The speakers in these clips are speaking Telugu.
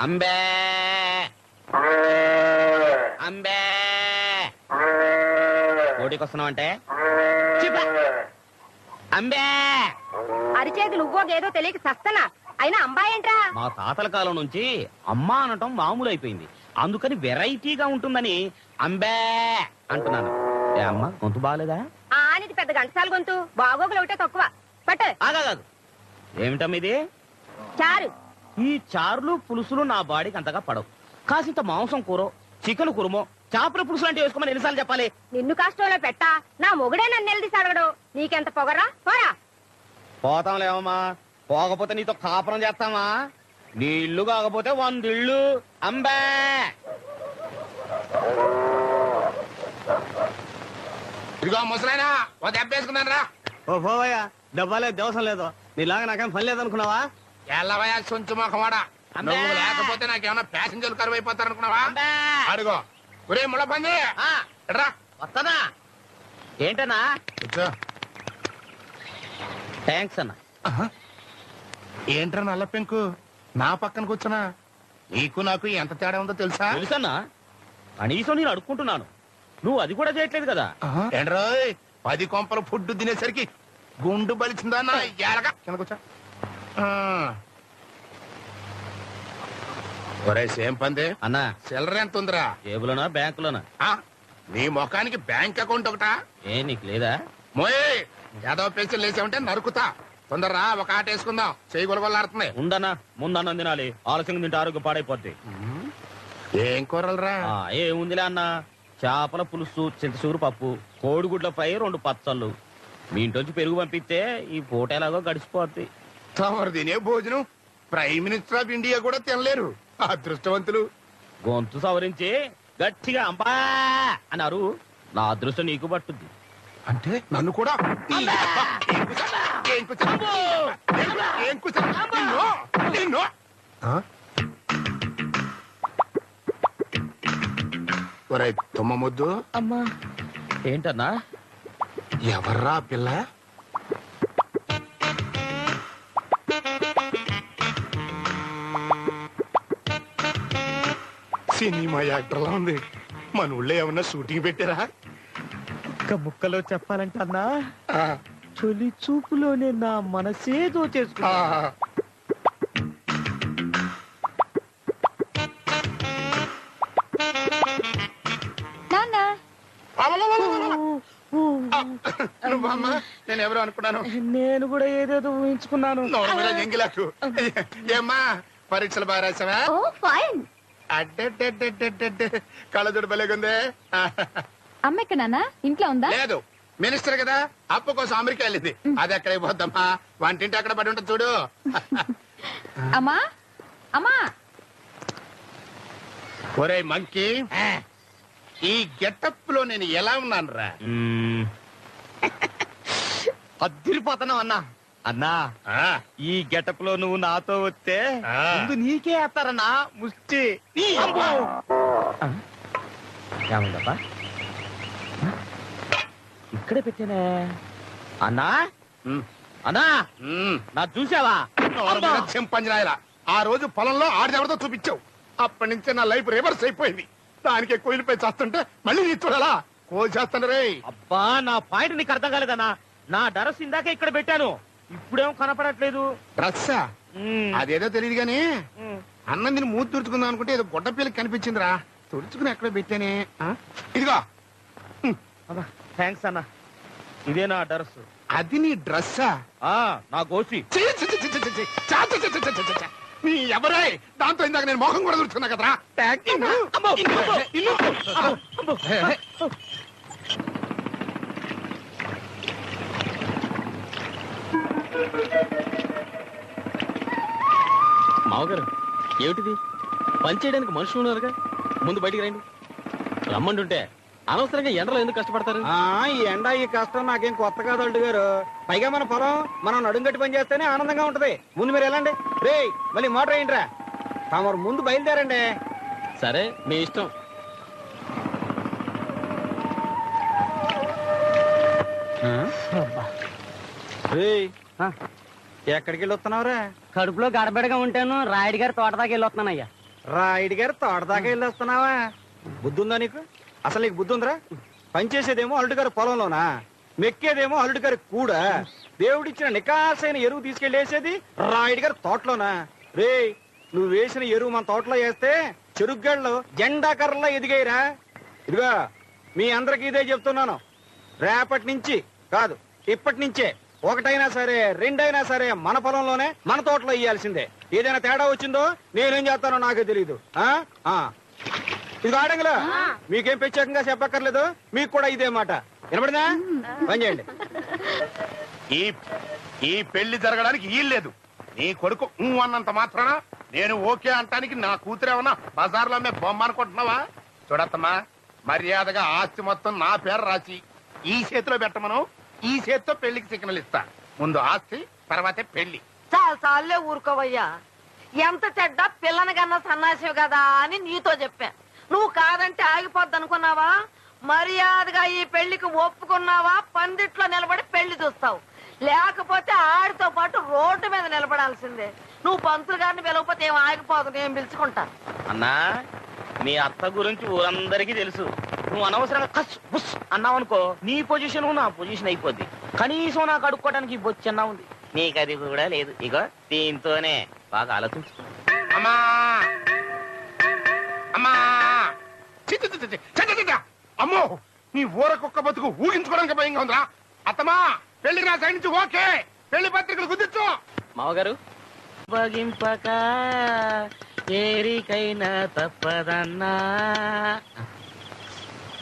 అంబే అంబే కోటికి వస్తున్నావు అంటే అంబే అరిచేతి నువ్వోగేదో తెలియక సస్తనా అయినా అంబాయేంట్రా? మా తాతల కాలం నుంచి అమ్మ అనటం మామూలు అయిపోయింది, అందుకని వెరైటీగా ఉంటుందని అంబే అంటున్నాను. ఏ అమ్మ గొంతు బాగాలేదా? ఆనిది పెద్ద గంటసాల గొంతు, బాగోగులు ఒకటే తక్కువ. పట్టు. ఆగాదు, ఏమిటమ్మ ఇది? చారు. ఈ చారులు పులుసులు నా బాడీకి అంతగా పడవు. కాసింత మాంసం కూర, చికెన్ కురుమో, చేపల పులుసు లాంటివి వేసుకోమని ఎన్నిసార్లు చెప్పాలి? నిన్ను కష్టంలో పెట్టా నా మొగుడే నన్ను నిలదీసి అడగడు. నీకెంత పొగరా? పోరా. పోతాంలేమమ్మా, పోకపోతే నీతో కాపురం చేస్తామా? నీ ఇల్లు కాకపోతే 100 ఇళ్ళు. అంబే ఇదిగో ముసలాయనా, ఓ దెబ్బ వేసుకున్నాను రా. ఓ పోవయ్యా, డబ్బాలేదు దేవసం లేదు. నీలాగా నాకేం పని లేదనుకున్నావా? ఎల్లవయ్యా సొంచు మొఖమాడా, నువ్వు లేకపోతే నాకేమన్నా ప్యాసింజర్లు కరువు అయిపోతారనుకున్నావా? అడుగో ఒరే ముళ్ళ పంది రా. వస్తానా? ఏంటన్నా? కూర్చో. థ్యాంక్స్ అన్న. ఏంట్రా నల్ల పెంకు నా పక్కన కూర్చున్నా? నీకు నాకు ఎంత తేడా ఉందో తెలుసా? తెలుసన్నా, కనీసం నేను అడుక్కుంటున్నాను, నువ్వు అది కూడా చేయట్లేదు కదా. ఏంట్రోయ్ 10 కొంపలు ఫుడ్ తినేసరికి గుండు బలిచిందా నా ఎలగా? కింద కూర్చో. ఒరే సేమ్ పంది అన్నా, చిల్లర ఎంత ఉందిరా? జేబులోనా బ్యాంకులోనా? నీ ముఖానికి బ్యాంక్ అకౌంట్ ఒకటా? ఏ నీకు లేదా? మోయ్ ఏదో పెన్షన్ లేచామంటే నరుకుతా. తొందరరా ఒక ఆట వేసుకుందాం, చేయి గొలగొల్లాడుతుంది. ఉండనా, ముందన్నం తినాలి, ఆలస్యంగా తింటే ఆరోగ్యం పాడైపోద్ది. ఏం కూరలరా? ఏముందిలే అన్న, చేపల పులుసు, చింతసూరు పప్పు, కోడిగుడ్ల ఫ్రై, 2 పచ్చళ్ళు. మీ ఇంటి పెరుగు పంపిస్తే ఈ పూట ఎలాగో గడిచిపోద్ది. తమరు తినే భోజనం ప్రైమ్ మినిస్టర్ ఆఫ్ ఇండియా కూడా తినలేరు, అదృష్టవంతులు. గొంతు సవరించి గట్టిగా అంబా అన్నారు, నా అదృష్టం నీకు పట్టుద్ది. అంటే నన్ను కూడా తుమ్మ ముద్దు. అమ్మా ఏంటన్నా? ఎవర్రా పిల్ల? సినిమా యాక్టర్లా ఉంది. మన ఊళ్ళో ఏమన్నా షూటింగ్ పెట్టారా? ఒక్క ముక్కలో చెప్పాలంటే అన్నా, తొలి చూపులోనే నా మనసే దోచేసుకున్నా. నువ్వమ్మా, నేను ఎవరు అనుకున్నాను. నేను కూడా ఏదేదో ఊహించుకున్నాను. ఎంగిలాకు ఏమ్మా, పరీక్షలు బాగా రాసావా? కళ్ళజోడు భలేగుందే. అమ్మ ఎక్కడ నాన్న? ఇంట్లో ఉందా? లేదు, మినిస్టర్ కదా, అప్పు కోసం అమెరికా వెళ్ళింది. అది ఎక్కడ అయిపోద్దమ్మా, వంటింటి అక్కడ పడి ఉంటుంది చూడు. అమ్మా అమ్మా. ఒరే మంకీ, ఈ గెటప్ లో నేను ఎలా ఉన్నాను రా? అద్దరిపోతున్నావు అన్నా. అన్నా, ఈ గెటప్ లో నువ్వు నాతో వస్తే ముందు నీకే వేస్తారన్నా ముష్టి. ఏముందబ్బా, ఇక్కడే పెట్టానే. అన్నా అన్నా, నా చూసావా? చెంపంజనాయలా, ఆ రోజు పొలంలో ఆడిదెవరితో చూపించావు. అప్పటి నుంచే నా లైఫ్ రివర్స్ అయిపోయింది. దానికి కోయిలపై చేస్తుంటే మళ్ళీ నీ చూడాలా? కోసేస్తాను రే. అబ్బా, నా పాయింట్ నీకు అర్థం కాలేదన్నా. నా డ్రెస్ ఇందాకే ఇక్కడ పెట్టాను, ఇప్పుడేమో కనపడట్లేదు. డ్రెస్సా? అదేదో తెలియదు గాని అన్నం దీన్ని మూతి తుడుచుకుందాం అనుకుంటే ఏదో గొడ్డ పిల్లకి కనిపించిందిరా. తుడుచుకుని ఎక్కడ పెట్టానే? ఇదిగో. థ్యాంక్స్ అన్నా, ఇదే నా డ్రెస్. అది నీ డ్రెస్సా? నా గోసి. నీ ఎవరే దాంతో ఇందాక నేను మొహం కూడా తుడుచుకున్నా కదరా. మావగారు, ఏమిటిది? పని చేయడానికి మనుషులు ఉన్నారుగా, ముందు బయటికి రండి. రమ్మంటుంటే అనవసరంగా ఎండలో ఎందుకు కష్టపడతారు? ఈ ఎండ ఈ కష్టం నాకేం కొత్త కాదు అల్లుడు గారు. పైగా మన పొలం మనం నడుంగట్టి పని చేస్తేనే ఆనందంగా ఉంటది. ముందు మీరు వెళ్ళండి. రే మళ్ళీ మోటార్ అయ్యిండ్రా, తమరు ముందు బయలుదేరండి. సరే, మీ ఇష్టం. ఎక్కడికి వెళ్ళి వస్తున్నావురా? కడుపులో గడబిడగా ఉంటాను, రాయుడు గారి తోట దాకా వెళ్ళొస్తున్నానయ్యా. రాయుడు గారు తోటదాకా వెళ్ళొస్తున్నావా? బుద్ధి ఉందా నీకు? అసలు నీకు బుద్ధి ఉందిరా? పనిచేసేదేమో అల్లుడు గారి పొలంలోనా, మెక్కేదేమో అల్లుడు గారి కూడా. దేవుడిచ్చిన నికాసైన ఎరువు తీసుకెళ్లేసేది రాయుడు గారి తోటలోనా? రే, నువ్వు వేసిన ఎరువు మన తోటలో వేస్తే చెరుగ్గళ్ళు జెండా కర్రలా ఎదిగాయిరా. ఇదిగా మీ అందరికి ఇదే చెప్తున్నాను, రేపటి నుంచి కాదు ఇప్పటి నుంచే ఒకటైనా సరే రెండైనా సరే మన పొలంలోనే మన తోటలో ఇయ్యాల్సిందే. ఏదైనా తేడా వచ్చిందో నేనేం చేస్తానో నాకే తెలియదు. ఇది ఆడంగులో మీకేం ప్రత్యేకంగా చెప్పక్కర్లేదు, మీకు కూడా ఇదే మాట. వినపడిందా? పని చేయండి. ఈ పెళ్లి జరగడానికి వీల్లేదు. నీ కొడుకు అన్నంత మాత్రాన నేను ఓకే అంటానికి నా కూతురేమన్నా బజార్లో బొమ్మ అనుకుంటున్నావా? చూడత్తమ్మా, మర్యాదగా ఆస్తి మొత్తం నా పేరు రాసి ఈ చేతిలో పెట్టమను, ఈ చేతితో పెళ్లికి సిగ్నల్ ఇస్తా. ముందు ఆస్తి, తర్వాతే పెళ్లి. చాలే ఊరుకోవయ్యా. ఎంత చెడ్డ పిల్లని కన్నా సన్నాసివి కదా అని నీతో చెప్పా. నువ్వు కాదంటే ఆగిపోద్ది అనుకున్నావా? మర్యాదగా ఈ పెళ్లికి ఒప్పుకున్నావా? పందిట్లో నిలబడి పెళ్లి చూస్తావు, లేకపోతే ఆడితో పాటు రోడ్డు మీద నిలబడాల్సిందే. నువ్వు పంతులు గారిని పిలవకపోతే ఏం ఆగిపోదు, నేను పిలుచుకుంటాను. అన్నా, మీ అత్త గురించి ఊరందరికీ తెలుసు. నువ్వు అనవసరంగా కస్ బుస్ అన్నావు అనుకో, నీ పొజిషన్ నా పొజిషన్ అయిపోద్ది. కనీసం నాకు అడుక్కోవడానికి బొచ్చన్నా ఉంది, నీకు అది కూడా లేదు. ఇగో దీంతోనే బాగా ఆలోచించు. అమ్మా అమ్మా, అమ్మో, నీ ఊర కుక్క బతుకు ఊహించుకోవడానికి భయంగా ఉందిరా. అత్తమా, పెళ్లికి నా సైడ్ నుంచి ఓకే, పెళ్లి పత్రికలు కుదిర్చు. మావగారు, బగింపక ఏరికైనా తప్పదన్నా.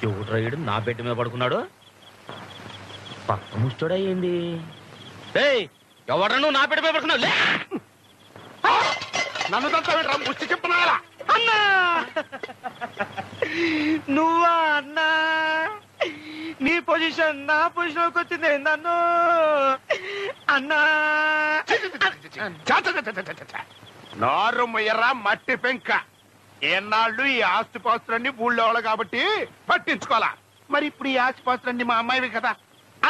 ఎవడు రైడు నా బెడ్ మీద పడుకున్నాడు? పక్క ముష్టోడయ్యింది. ఎవడ నువ్వు నా బెడ్ మీద పడుకున్నావు? లే! నన్ను తంతా ముచ్చి చెప్పునా అన్నా, నువ్వా అన్నా? నీ పొజిషన్ నా పొజిషన్కి వచ్చింది నన్ను అన్నా. నారు మొయ్యరా మట్టి పెంక. ఏనాళ్ళు ఈ ఆస్తిపాస్తులన్నీ ఊళ్ళో వాళ్ళు కాబట్టి పట్టించుకోవాలా. మరి ఇప్పుడు ఈ ఆస్తిపాస్తులన్నీ మా అమ్మాయివి కదా,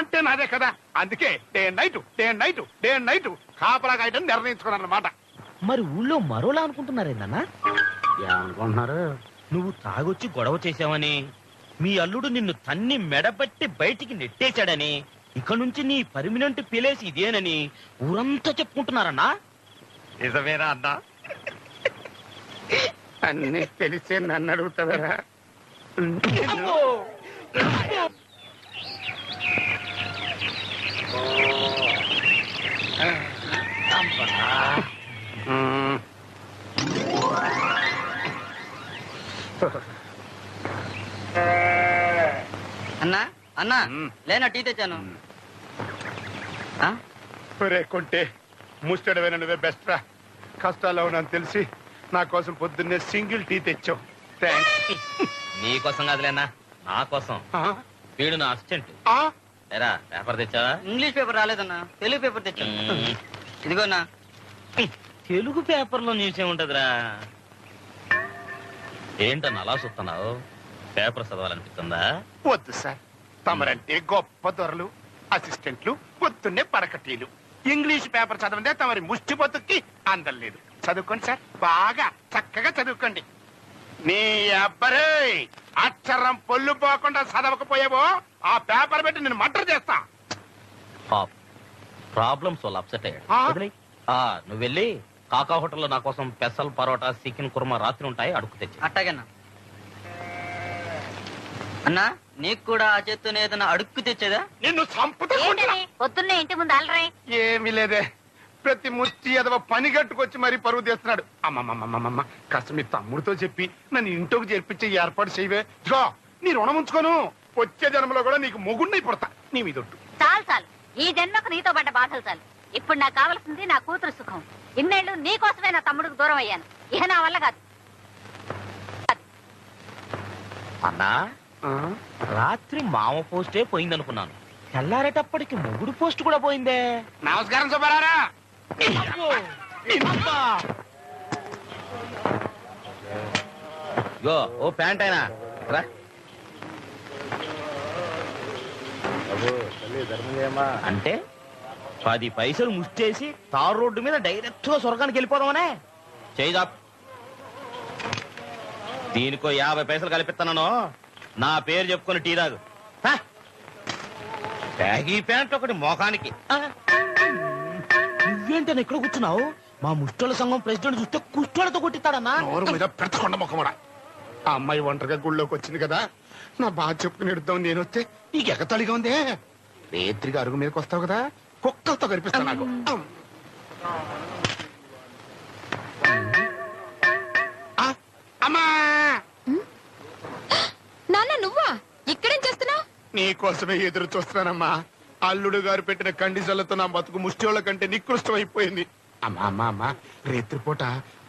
అంటే నాదే కదా. అందుకే డే అండ్ నైట్ కాపలా కాయటం నిర్ణయించుకున్నాను అన్నమాట. మరి ఊళ్ళో మరోలా అనుకుంటున్నారేందన్నా? ఏమనుకుంటున్నారు? నువ్వు తాగొచ్చి గొడవ చేశావని, మీ అల్లుడు నిన్ను తన్ని మెడబట్టి బయటికి నెట్టేశాడని, ఇక నుంచి నీ పర్మినెంట్ ప్లేస్ ఇదేనని ఊరంతా చెప్పుకుంటున్నారన్నా. నిజమేనా అన్నా? అన్నీ తెలిసే నన్ను అడుగుతావరా? అన్నా అన్నా, లేనా టీ తెచ్చాను. కొంటే ముస్టడమైన నువ్వే బెస్ట్ రా. కష్టాల్లో ఉన్నాను తెలిసి నా కోసం పొద్దున్నే సింగిల్ టీ తెచ్చావు. థ్యాంక్స్. నీకోసం కాదులేనా, నా కోసం. వీడు నా అసిస్టెంట్. లేరా, పేపర్ తెచ్చావా? ఇంగ్లీష్ పేపర్ రాలేదన్నా, తెలుగు పేపర్ తెచ్చాను. ఇదిగోనా. తెలుగు పేపర్లో న్యూస్ ఏముంటదిరా? ఏంటన్నా అలా చూస్తున్నావు? పేపర్ చదవాలనిపిస్తుందా? వద్దు సార్, తమరంటే గొప్ప దొరలు, అసిస్టెంట్లు, పొద్దున్నే పరకటీలు. ఇంగ్లీష్ పేపర్ చదవండి తమరి ముష్టి బతుక్కి అందలేదు. చదువుకోండి సార్, బాగా చక్కగా చదువుకోండి. నీ అబ్బరే అక్షరం పొల్లు పోకుండా చదవకపోయావో ఆ పేపర్ పెట్టి నేను మర్డర్ చేస్తా. ప్రాబ్లమ్స్ వాళ్ళు అప్సెట్ అయ్యాడు. నువ్వు వెళ్ళి కాకా హోటల్లో నా కోసం పెసల్ పరోటా చికెన్ కుర్మా రాత్రి ఉంటాయి, అడుగు తెచ్చి. అట్టాగన్నా. అన్నా, నీకు కూడా ఆ చేత్తోనే ఏదైనా అడుక్కు తెచ్చేదా? నిన్ను చంపుతా. పొద్దున్నే ఇంటి ముందు అలరే. ఏమీ లేదే, ప్రతి ముచ్చి ఎదవ పని గట్టుకొచ్చి మరీ పరువు తీస్తున్నాడు. అమ్మమ్మమ్మమ్మ, కాస్త మీ తమ్ముడితో చెప్పి నన్ను ఇంట్లోకి చేర్పించే ఏర్పాటు చేయవే. ఇదిగో నీ రుణం ఉంచుకోను, వచ్చే జన్మలో కూడా నీకు మొగుడిని పుడతా. నీ మీదొట్టు. చాలు చాలు, ఈ జన్మకు నీతో పడ్డ బాధలు చాలు. ఇప్పుడు నాకు కావాల్సింది నా కూతురు సుఖం. ఇన్నేళ్లు నీ కోసమే నా తమ్ముడికి దూరం అయ్యాను, ఇహ నా వల్ల కాదు. అన్నా, రాత్రి మామ పోస్టే పోయిందనుకున్నాను, తెల్లారేటప్పటికి మొగుడు పోస్ట్ కూడా పోయిందే. నమస్కారం సుబ్బారారా. ఓ ప్యాంట్ అయినా రా. అంటే 10 పైసలు ముష్టేసి తారు రోడ్డు మీద డైరెక్ట్ గా స్వర్గానికి వెళ్ళిపోదామనే. చేయి దీనికో 50 పైసలు కల్పిస్తున్నాను. నా పేరు చెప్పుకొని టీ తాగు. హ? బ్యాగీ ప్యాంట్ ఒకటి మోకానికి. నువ్వేంటని ఇక్కడ కూర్చున్నావు? మా ముష్టోళ్ళ సంఘం ప్రెసిడెంట్ చూస్తే కుష్టోళ్ళతో కొట్టిస్తాడన్నా. నోరు మీద పెట్టకుండా ముఖమడా. ఆ అమ్మాయి ఒంటరిగా గుళ్ళోకి వచ్చింది కదా, నా బాధ చెప్పుకుని ఎడుతావు. నేను వస్తే నీకు ఎగతళిగా ఉందే. రేత్రిగా అరుగు మీదకి వస్తావు కదా, కుక్కలతో కనిపిస్తా నాకు. అమ్మా, నాన్న నువ్వా ఇక్కడేం చేస్తున్నావు? నీకోసమే ఎదురు చూస్తున్నానమ్మా. అల్లుడు గారు పెట్టిన కండిషన్లతో నా బతుకు ముష్టిోళ్ళ కంటే నికృష్టం అయిపోయింది. అమ్మా అమ్మా అమ్మా, రేత్రిపూట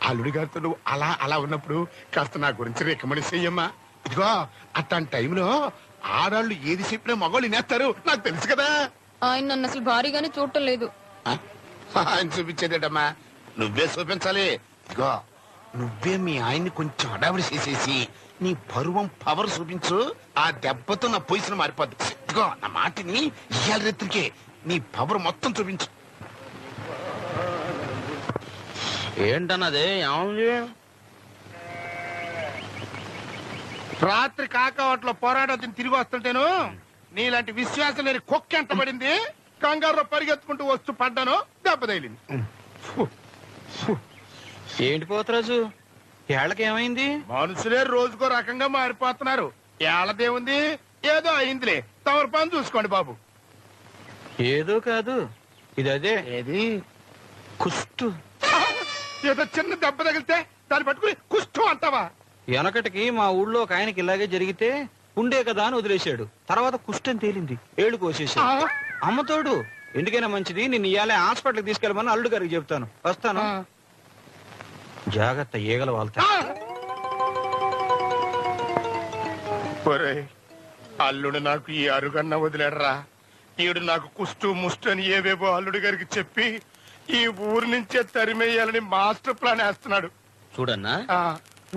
అల్లుడి గారితో నువ్వు అలా అలా ఉన్నప్పుడు కాస్త నా గురించి రికమెండ్ చెయ్యమ్మా. ఇదిగో అట్లాంటి టైంలో ఆడాళ్ళు ఏది చెప్పినా మగవాళ్ళు నేస్తారు, నాకు తెలుసు కదా. ఆయన నన్ను అసలు భారీగానే చూడటం లేదు. ఆయన చూపించేదేటమ్మా, నువ్వే చూపించాలి. ఇదిగో నువ్వే మీ ఆయన్ని కొంచెం అడావిడి చేసేసి నీ పరువం పవర్ చూపించు. ఆ దెబ్బతో నా పొజిషన్ మారిపోద్ది. ఇదిగో నా మాటిని ఇయ్యాల రేత్రికే నీ పవర్ మొత్తం చూపించు. ఏంటన్నది? ఏముంది? రాత్రి కాకవాట్లో పోరాటం తిరిగి వస్తుంటేను నీలాంటి విశ్వాసం లేని కుక్క ఎంత పడింది. కంగారులో పరిగెత్తుకుంటూ వస్తూ పడ్డాను, దెబ్బ తగిలింది. ఏంటి పోతరాజు, ఏళ్ళకి ఏమైంది? మనుషులే రోజుకో రకంగా మారిపోతున్నారు. ఏళ్ళదేముంది, ఏదో అయిందిలే. తమరు పని చూసుకోండి బాబు. ఏదో కాదు, ఇది అదే. ఏది? కుష్టు. ఏదో చిన్న దెబ్బ తగిలితే దాన్ని పట్టుకుని కుష్టు అంటావా? వెనకటికి మా ఊళ్ళో ఒక ఆయనకి ఇలాగే జరిగితే ఉండే కదా అని వదిలేశాడు. తర్వాత కుష్టని తేలింది, ఏళ్ళు కోసేశాడు. అమ్మతోడు ఎందుకైనా మంచిది, నిన్ను ఇయాలే హాస్పిటల్కి తీసుకెళ్ళమని అల్లుడు గారికి చెప్తాను. వస్తాను, జాగ్రత్త, ఈగల వాళ్తా. అల్లుడు నాకు ఈ అరుగన్న వదిలేడరా. ఈడు నాకు కుష్టు ముష్టు అని ఏవేవో అల్లుడు గారికి చెప్పి ఈ ఊరు నుంచే తరిమేయాలని మాస్టర్ ప్లాన్ వేస్తున్నాడు. చూడన్నా,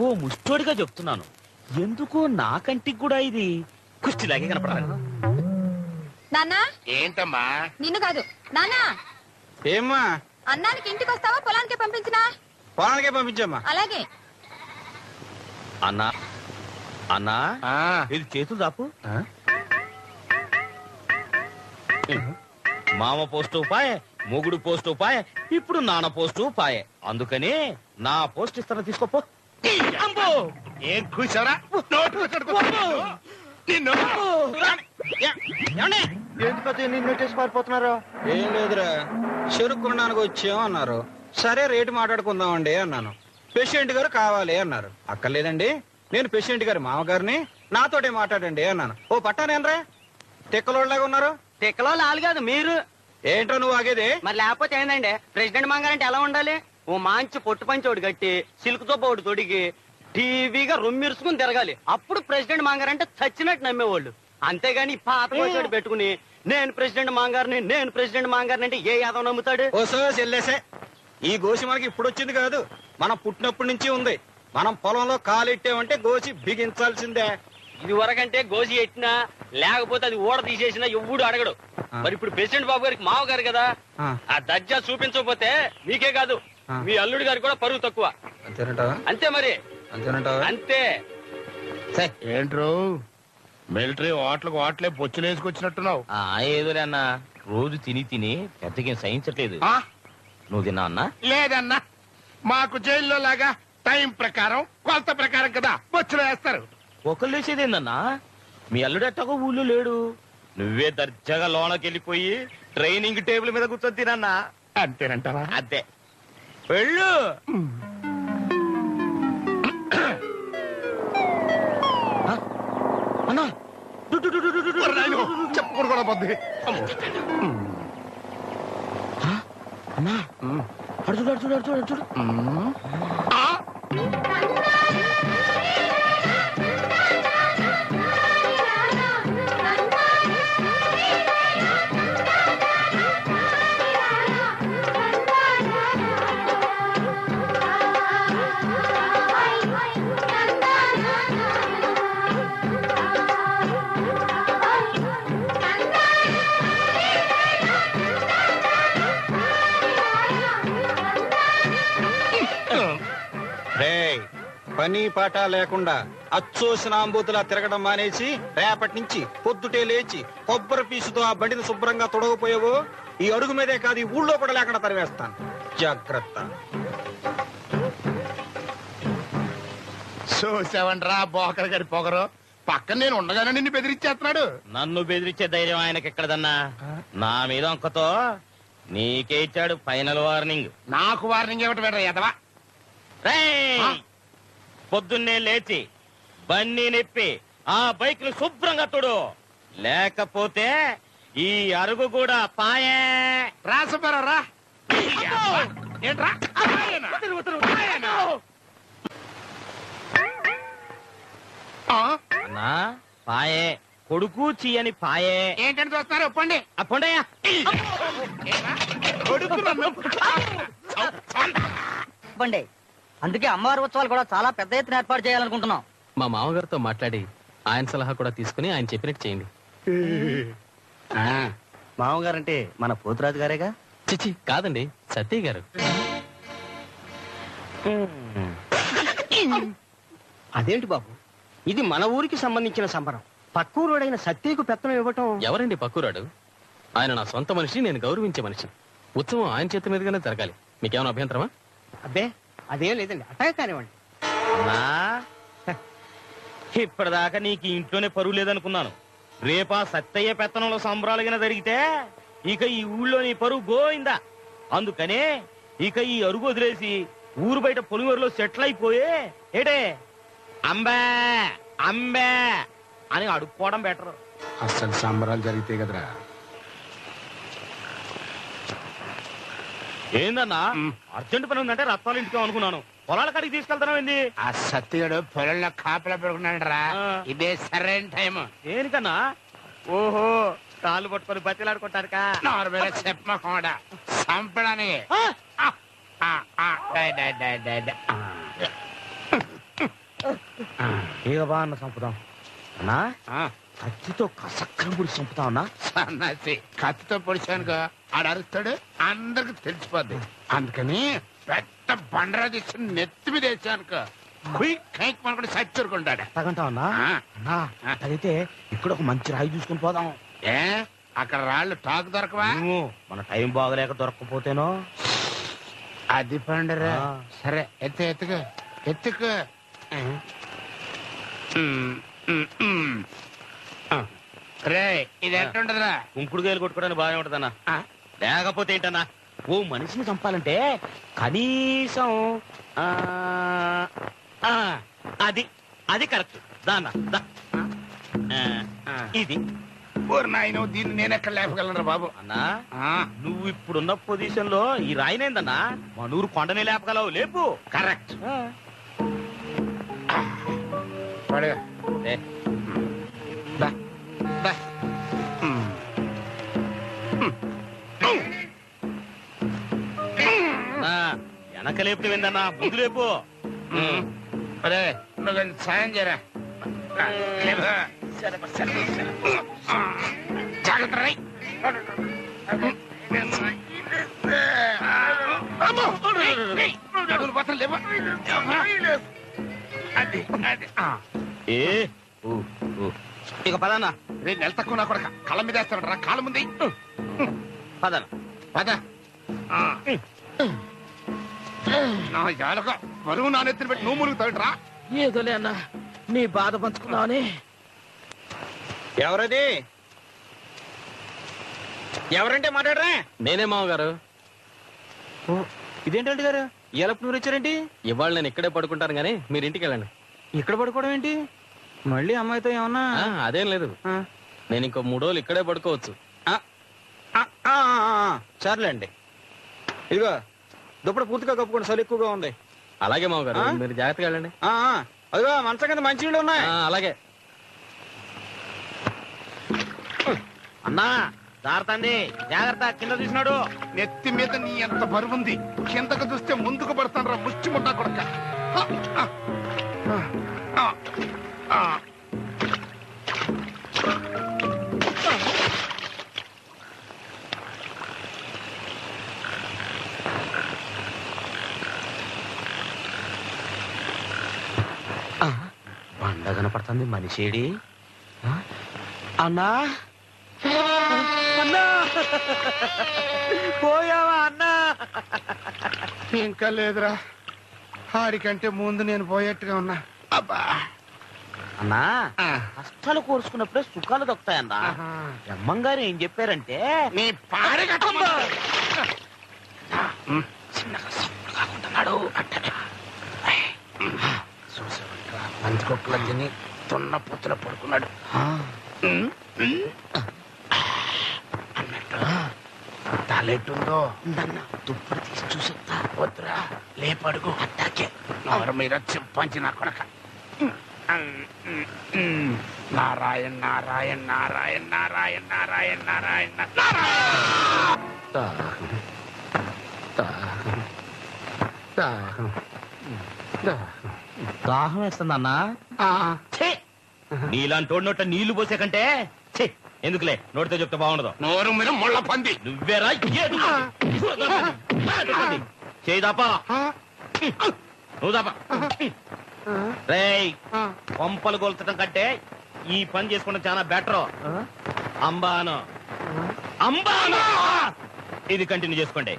ఓ ముష్టోడిగా చెప్తున్నాను, ఎందుకో నా కంటికి కూడా ఇది కుష్టిలాగే కనపడాలి. నాన్నా, ఏంటమ్మా? నిన్ను కాదు నాన్నా. ఏమ్మా? అన్నానికి ఇంటికి వస్తావా పొలానికి పంపించినా? పొలానికే పంపించమ్మా. అలాగే. అన్నా అన్నా, ఇది చేతులు దాపు. మామ పోస్టు పాయే, మొగుడు పోస్టు పాయే, ఇప్పుడు నాన్న పోస్టు పాయే. అందుకని నా పోస్ట్ ఇస్తారా, తీసుకోపో. ఏం కూర్చోరా? పారిపోతున్నారు. ఏం లేదురా, చెరుకు కొనడానికి వచ్చాం అన్నారు. సరే రేటు మాట్లాడుకుందామండి అన్నాను. పేషెంట్ గారు కావాలి అన్నారు. అక్కర్లేదండి, నేను పేషెంట్ గారి మామగారిని, నాతోటే మాట్లాడండి అన్నాను. ఓ పట్టానేనరా, తెక్కలోళ్ళలాగా ఉన్నారు. తిక్కలో లాలు కాదు మీరు. ఏంట్రా నువ్వు ఆగేది? మరి లేకపోతే ఏందండి, ప్రెసిడెంట్ మంగారంటే ఎలా ఉండాలి? ఓ మంచి పొట్టు పంచోడు కట్టి సిల్క్ తో ఒకటి తొడిగి టీవీగా రొమ్మిరుసుకుని తిరగాలి. అప్పుడు ప్రెసిడెంట్ మంగారంటే చచ్చినట్టు నమ్మేవాళ్ళు. అంతేగాని పాత పోసాడు పెట్టుకుని నేను ప్రెసిడెంట్ మంగారిని, నేను ప్రెసిడెంట్ మంగారిని అంటే ఏ యాదవ్ నమ్ముతాడు? ఓ సో చెల్లేసే, ఈ గోసి మనకి ఇప్పుడు వచ్చింది కాదు, మనం పుట్టినప్పటి నుంచి ఉంది. మనం పొలంలో కాలెట్టామంటే గోసి బిగించాల్సిందే. ఇది వరకంటే గోసి ఎట్టినా లేకపోతే అది ఓడ తీసేసినా ఎవ్వడు అడగడు. మరి ఇప్పుడు ప్రెసిడెంట్ బాబు గారికి మావ గారు కదా, ఆ దర్జా చూపించకపోతే మీకే కాదు మీ అల్లుడి గారికి కూడా పరువు తక్కువ. అంతేనంటావా? అంతే మరి, అంతేనంటావా? అంతే. ఏంట్రో మిలిటరీ హోటలే బొచ్చులు వేసుకొచ్చినట్టున్నావు. ఏదోలే అన్న, రోజు తిని తిని పెద్దగా సహించట్లేదు. నువ్వు తిన్నా అన్నా? లేదన్నా, మాకు జైల్లో లాగా టైం ప్రకారం కొలత ప్రకారం కదా బొచ్చులు వేస్తారు. ఒకళ్ళు వేసేదేందన్నా, మీ అల్లుడు ఎట్టగో ఊళ్ళో లేడు, నువ్వే దర్జాగా లోనకి వెళ్ళిపోయి ట్రైనింగ్ టేబుల్ మీద కూర్చొని తినన్నా. అంతేనంటావా? అంతే, వెళ్ళు. అన్నా చెప్పకూడదు కూడా పొద్దు. అన్నా అడుచుడు అడుచుడు అడుచుడు అడుచుడు. పని పాట లేకుండా అచ్చోసిన అంబూతులా తిరగడం మానేసి రేపటి నుంచి పొద్దుటే లేచి కొబ్బరి పీసుతో ఆ బండిని శుభ్రంగా తొడగపోయావో ఈ అడుగు మీదే కాదు ఈ ఊళ్ళో కూడా లేకుండా తరివేస్తాను. జాగ్రత్త. చూసావండ్రా బోకర్ గారి పొగరు. పక్కన నేను ఉండగానే నిన్ను బెదిరించేస్తున్నాడు. నన్ను బెదిరించే ధైర్యం ఆయనకి ఎక్కడదన్నా? నా మీద అంకతో నీకే ఇచ్చాడు ఫైనల్ వార్నింగ్. నాకు వార్నింగ్ ఇవ్వటం ఏంట్రా ఎదవా? పొద్దున్నే లేచి బండి నిప్పి ఆ బైక్ ను శుభ్రంగా తోడు, లేకపోతే ఈ అరుగు కూడా పాయే. రాసుపరా ఏంట్రా? అన్నా పాయే, కొడుకు చీయని పాయే. ఏంటని చూస్తున్నారు? ఒప్పండి. అప్పుడయ్యా కొడుకు నన్ను చెప్పండి. అందుకే అమ్మవారి ఉత్సవాలు కూడా చాలా పెద్ద ఎత్తున ఏర్పాటు చేయాలనుకుంటున్నాం. మా మామగారితో మాట్లాడి ఆయన సలహా కూడా తీసుకుని ఆయన చెప్పినట్టు చేయండి. మామగారంటే మన పోతురాజు గారేగా? చిచి కాదండి, సత్యయ్య గారు. అదేంటి బాబు, ఇది మన ఊరికి సంబంధించిన సంబరం. పక్కూరోడైన సత్యకు పెత్తనం ఇవ్వటం. ఎవరండి పక్కూరాడు? ఆయన నా సొంత మనిషి, నేను గౌరవించే మనిషి. ఉత్సవం ఆయన చేతి మీదుగానే జరగాలి. మీకేమైనా అభ్యంతరమా? అబ్బే అదేం లేదండి, అట్టగే కానివ్వండి. అన్నా ఇప్పటిదాకా నీకు ఇంట్లోనే పరువు లేదనుకున్నాను. రేపా సత్తయ్య పెత్తనంలో సంబరాలుగా జరిగితే ఇక ఈ ఊళ్ళో నీ పరువు గోయిందా. అందుకనే ఇక ఈ అరుగు వదిలేసి ఊరు బయట పొలిమేరులో సెటిల్ అయిపోయే ఏటే అంబే అంబే అని అడుక్కోవడం బెటర్. అసలు సంబరాలు జరిగితే కదరా. ఏందన్నా అర్జెంట్ పని ఉందంటే రత్నాలు ఇంటికి అనుకున్నాను. పొలాల కాడికి తీసుకెళ్తాను ఏంది? ఆ సత్యుడు పొలంలో కాపలా పెడుకున్నాడు రా. ఇదే సరైన టైం. దేనికన్నా? ఓహో కాళ్ళు పట్టుకొని బతిలాడుకుంటారుకా? నార్మల్ చెప్పకుండా చంపడానికి. ఇక బా అన్న చంపుదాం అన్నా. కత్తితో కసక్కరం పుడి చంపుతా ఉన్నా. సన్నాసి కత్తితో పొడిచానుకో ఆడు అరుస్తాడు, అందరికి తెలిసిపోద్ది. అందుకని పెద్ద బండరా తీసుకుని నెత్తి మీద వేసానుకో మనకు సచ్చరుకుంటాడు. తగంటా ఉన్నా అన్నా. అయితే ఇక్కడ ఒక మంచి రాయి చూసుకుని పోదాం. ఏ అక్కడ రాళ్ళు టాకు దొరకవా? మన టైం బాగలేక దొరకకపోతేనో. అది పండరా. సరే ఎత్తుకు ఎత్తుకు. రే ఇది ఎట్టుంటదిరా? కుంకుడు గాయలు కొట్టుకోవడానికి బాగానే ఉంటదన్నా. లేకపోతే ఏంటన్నా, ఓ మనిషిని చంపాలంటే కనీసం అది అది కరెక్ట్. దాన్న ఇది నాయన దీన్ని నేను ఎక్కడ లేపగలరా బాబు? అన్నా నువ్వు ఇప్పుడున్న పొజిషన్ లో ఈ రాయినేందన్నా మనూరు కొండనే లేపగలవు. లేపు. కరెక్ట్. వెనక లేపు ఏందన్నా, ముందు లేపు. అరే నువ్వు సాయం చేయరా. జాగ్రత్త రై. ఇక పదన్నా. రే నెల తక్కువ నా కొడక కళ్ళ మీద వేస్తాడు రా. కాళ్ళ ముందు పదన పద. నా జాలక బరువు నా నెత్తిన పెట్టి నువ్వు మునుగుతాడు రా. ఏదోలే అన్నా, నీ బాధ పంచుకున్నావని. ఎవరది? ఎవరంటే మాట్లాడరా? నేనే మామగారు. ఇదేంటంటే గారు ఎలపు నూరు వచ్చారేంటి? ఇవాళ నేను ఇక్కడే పడుకుంటాను గానీ మీరు ఇంటికి వెళ్ళండి. ఇక్కడ పడుకోవడం ఏంటి? మళ్ళీ అమ్మాయితో ఏమన్నా? అదేం లేదు, నేను ఇంకో 3 రోజులు ఇక్కడే పడుకోవచ్చు. సర్లేండి. ఇదిగో దుప్పటి పూర్తిగా కప్పుకోండి, చలి ఎక్కువగా ఉంది. అలాగే మామగారు, మీరు జాగ్రత్తగా వెళ్ళండి. అదిగో మంచం కింద మంచి నీళ్ళు ఉన్నాయి. అలాగే అన్నా. జాగ్రత్త, జాగ్రత్త. కింద చూసినాడు. నెత్తి మీద నీ ఎంత బరువుంది. కిందకు చూస్తే ముందుకు పడతాను రా ముచ్చి ముట్టా కొడక. బండ కనపడుతుంది మనిషేడి అన్నా అన్నా పోయావా అన్నా ఇంకా లేదురా ఆడికంటే ముందు నేను పోయేట్టుగా ఉన్నా అబ్బా అన్నా ఆ. కష్టాలు కోరుచుకున్నప్పుడే సుఖాలు దొక్కుతాయన్నా బ్రహ్మంగారు ఏం చెప్పారంటే నీ పాడి చిన్నగా సప్పుడు కాకుంటున్నాడు మంచి కుక్కలని తున్న పుత్తుల పడుకున్నాడు అన్నట్టు తలెట్టుందో దుప్పటి తీసి చూసొస్తా వద్దురా లేపడుగు అట్టాకే నవరు మీద చింపంచి నా కొడక నారాయణ నారాయణ నారాయణ నారాయణ నారాయణ నారాయణ దాహం వేస్తుంది అన్నా నీలాంటి నోట నీళ్లు పోసే కంటే ఛీ, ఎందుకులే నోటితో చెప్తే బాగుండదు నోరు మీద ముళ్ళ పంది నువ్వేరా చేయిదాపా నువ్వు దాపా రేయ్ పంపలు కొల్చడం కంటే ఈ పని చేసుకోవడం చాలా బెటర్ అంబాను అంబాను ఇది కంటిన్యూ చేసుకోండి